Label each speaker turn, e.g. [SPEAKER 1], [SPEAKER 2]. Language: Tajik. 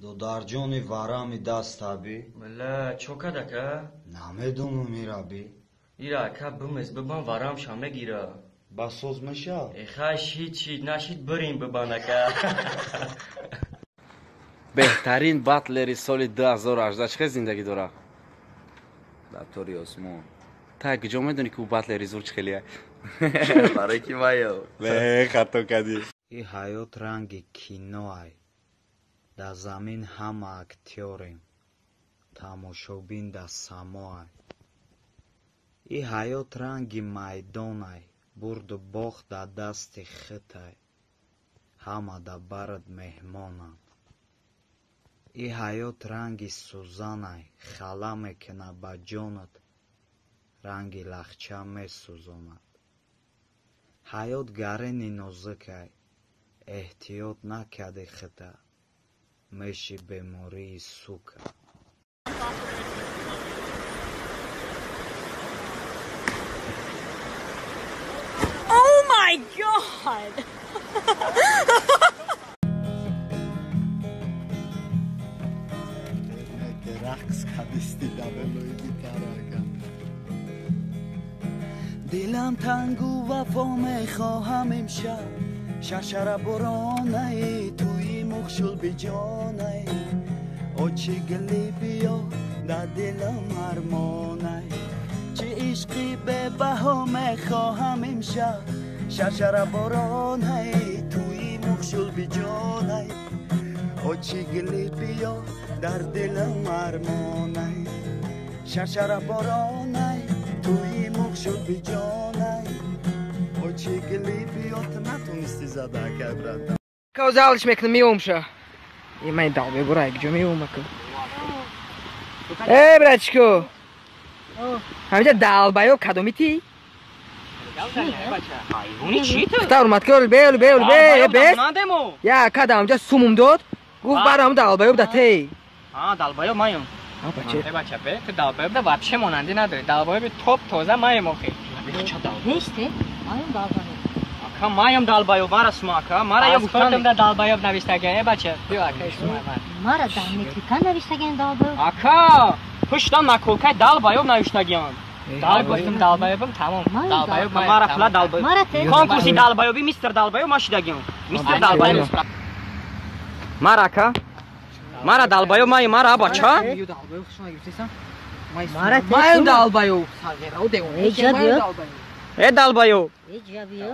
[SPEAKER 1] до дар ҷони варами дастаби?
[SPEAKER 2] Милла, чока дака?
[SPEAKER 1] Намедонам мираби.
[SPEAKER 2] Ира, ка бимез, бибан варам шамегира.
[SPEAKER 1] Ба соз мешав?
[SPEAKER 2] Хаш ҳичи нашид бирим бибанака.
[SPEAKER 3] беҳтарин батлери соли 2018 чӣ зиндагӣ дора?
[SPEAKER 4] Даптори осмон.
[SPEAKER 3] Та куҷо медонӣ ки ӯ батлери зур чӣ хелия?
[SPEAKER 4] Барои ки маё.
[SPEAKER 3] хато кадӣ.
[SPEAKER 1] И ҳаёт ранги киноай. Дар замин ҳама актёрем. Тамошобин дар самоай. И ҳаёт ранги майдонай. Бурду бохт дар дасти хитай. Ҳама дар барат меҳмонанд. И ҳаёт ранги сӯзанай. Хала мекуна ба ҷонат. ранги лахча месӯзонад. ҳаёт гарени нозукай. эҳтиёт накарди хита. меши бемории сука.
[SPEAKER 5] Oh my god!
[SPEAKER 6] دلم تنگو وفا میخواهم امشب شرشر برانه توی مخشل بجانه آچه گلی بیا در دلم ارمانه چه عشقی به بها میخواهم امشب شرشر برانه توی مخشل بجانه آچه گلی بیا در دلم ارمانه شرشر برانه توی مخشل بجانه آچه گلی بیات نتونستی زده کبرد
[SPEAKER 7] Каузалыш мекна миумша. И май дал бе бурай, где миумаку. Братчику. Хамида далбаё кадомити?
[SPEAKER 2] Айвони чӣ то?
[SPEAKER 7] Хта урмат кор бел.
[SPEAKER 2] Надемо.
[SPEAKER 7] Я кадам ҷа сумум дод. Гуфт барам далбаё дате.
[SPEAKER 2] Далбаё маем.
[SPEAKER 7] Бача.
[SPEAKER 2] Бача бе, ты далбаё да вообще монанди надори. Далбаё топ тоза маем охи. Ча далбаё?
[SPEAKER 5] Неште? Маем далбаё.
[SPEAKER 2] Ака маем далбаё, мара смака. Мара я гуфтам да далбаё навистаген, бача. Биё ака ишма.
[SPEAKER 5] Мара данметрика навиштаген далбаё.
[SPEAKER 2] Ака, пуштан макулкай далбаё навиштаген. Далбаё далбаё тамом. Далбаё мара пла далбаё. Конкурси далбаё би мистер далбаё машидаген. Мистер далбаё. Мара ака. Мара далбаё май мара бача.
[SPEAKER 7] Маем далбаё.
[SPEAKER 5] Эҷа биё.
[SPEAKER 2] Далбаё.
[SPEAKER 5] Эҷа биё.